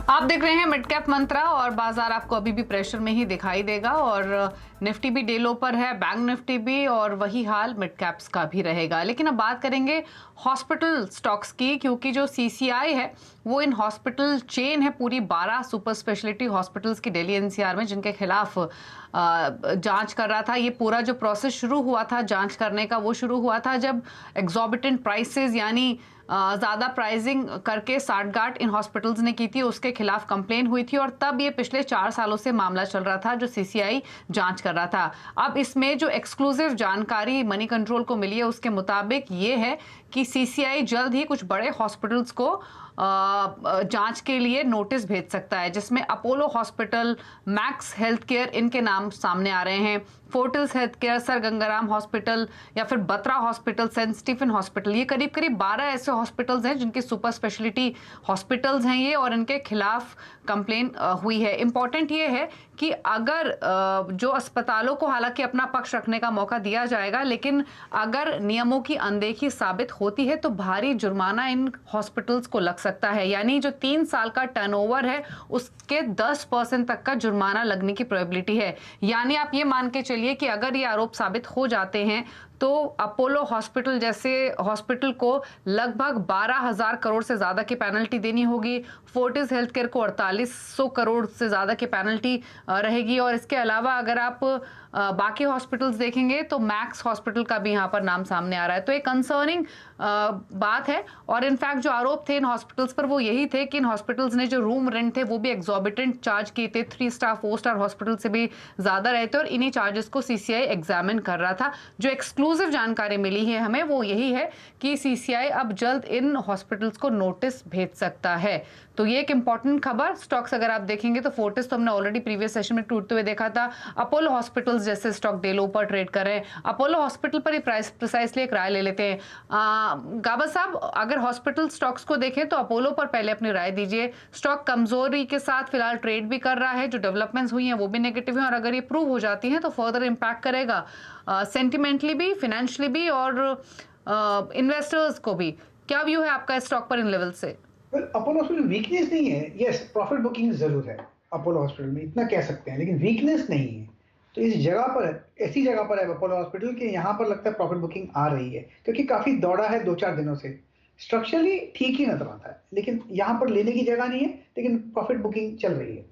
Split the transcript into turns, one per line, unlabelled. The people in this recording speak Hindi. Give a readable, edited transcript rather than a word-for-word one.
आप देख रहे हैं मिड कैप मंत्रा और बाजार आपको अभी भी प्रेशर में ही दिखाई देगा और निफ्टी भी डे लो पर है, बैंक निफ्टी भी, और वही हाल मिड कैप्स का भी रहेगा। लेकिन अब बात करेंगे हॉस्पिटल स्टॉक्स की, क्योंकि जो सीसीआई है वो इन हॉस्पिटल चेन है पूरी 12 सुपर स्पेशलिटी हॉस्पिटल्स की दिल्ली एनसीआर में, जिनके खिलाफ जांच कर रहा था। ये पूरा जो प्रोसेस शुरू हुआ था जांच करने का, वो शुरू हुआ था जब एग्जॉर्बिटेंट प्राइसेस यानी ज़्यादा प्राइसिंग करके साठगांठ इन हॉस्पिटल्स ने की थी, उसके खिलाफ कंप्लेन हुई थी और तब ये पिछले 4 सालों से मामला चल रहा था जो सीसीआई जांच कर रहा था। अब इसमें जो एक्सक्लूसिव जानकारी मनी कंट्रोल को मिली है उसके मुताबिक ये है कि सीसीआई जल्द ही कुछ बड़े हॉस्पिटल्स को जांच के लिए नोटिस भेज सकता है, जिसमें Apollo hospital, Max health care, इनके नाम सामने आ रहे हैं। Fortis health care, sir Gangaram hospital या फिर Batra hospital, saint Stephen hospital, ये करीब करीब 12 ऐसे हॉस्पिटल्स हैं जिनकी सुपर स्पेशलिटी हॉस्पिटल्स हैं ये, और इनके खिलाफ कंप्लेन हुई है। इंपॉर्टेंट ये है कि अगर जो अस्पतालों को हालांकि अपना पक्ष रखने का मौका दिया जाएगा, लेकिन अगर नियमों की अनदेखी साबित होती है तो भारी जुर्माना इन हॉस्पिटल्स को लग सकता है। यानी जो 3 साल का टर्नओवर है उसके 10% तक का जुर्माना लगने की प्रोबेबिलिटी है। यानी आप ये मान के चलिए कि अगर ये आरोप साबित हो जाते हैं तो अपोलो हॉस्पिटल जैसे हॉस्पिटल को लगभग 12,000 करोड़ से ज़्यादा की पेनल्टी देनी होगी। फोर्टिस हेल्थ केयर को 4800 करोड़ से ज़्यादा की पेनल्टी रहेगी। और इसके अलावा अगर आप बाकी हॉस्पिटल्स देखेंगे तो मैक्स हॉस्पिटल का भी यहाँ पर नाम सामने आ रहा है। तो एक कंसर्निंग बात है। और इनफैक्ट जो आरोप थे इन हॉस्पिटल्स पर वो यही थे कि इन हॉस्पिटल्स ने जो रूम रेंट थे वो भी एग्जॉर्बिटेंट चार्ज किए थे, 3 स्टार 4 स्टार हॉस्पिटल से भी ज़्यादा रहते, और इन्हीं चार्जेस को सीसीआई एग्जामिन कर रहा था। जो एक्सक्लूसिव जानकारी मिली है हमें वो यही है कि सीसीआई अब जल्द इन हॉस्पिटल्स को नोटिस भेज सकता है। तो ये एक इंपॉर्टेंट खबर। स्टॉक्स अगर आप देखेंगे तो फोर्टिस तो हमने ऑलरेडी प्रीवियस सेशन में टूटते हुए देखा था। अपोलो हॉस्पिटल्स जैसे स्टॉक डे लो पर ट्रेड कर रहे हैं। अपोलो हॉस्पिटल पर ही प्रिसाइसली एक राय ले लेते हैं। गाबा साहब, अगर हॉस्पिटल स्टॉक्स को देखें तो अपोलो पर पहले अपनी राय दीजिए। स्टॉक कमजोरी के साथ फिलहाल ट्रेड भी कर रहा है, जो डेवलपमेंट्स हुई हैं वो भी नेगेटिव हैं, और अगर ये प्रूव हो जाती हैं तो फर्दर इम्पैक्ट करेगा सेंटिमेंटली भी, फाइनेंशियली भी, और इन्वेस्टर्स को भी। क्या व्यू है आपका स्टॉक पर इन लेवल से?
अपोलो हॉस्पिटल वीकनेस नहीं है। यस, प्रॉफिट बुकिंग जरूर है अपोलो हॉस्पिटल में, इतना कह सकते हैं, लेकिन वीकनेस नहीं है। तो इस जगह पर, ऐसी जगह पर है अपोलो हॉस्पिटल कि यहाँ पर लगता है प्रॉफिट बुकिंग आ रही है, क्योंकि काफी दौड़ा है 2-4 दिनों से। स्ट्रक्चरली ठीक ही नजर आता है, लेकिन यहाँ पर लेने की जगह नहीं है, लेकिन प्रॉफिट बुकिंग चल रही है।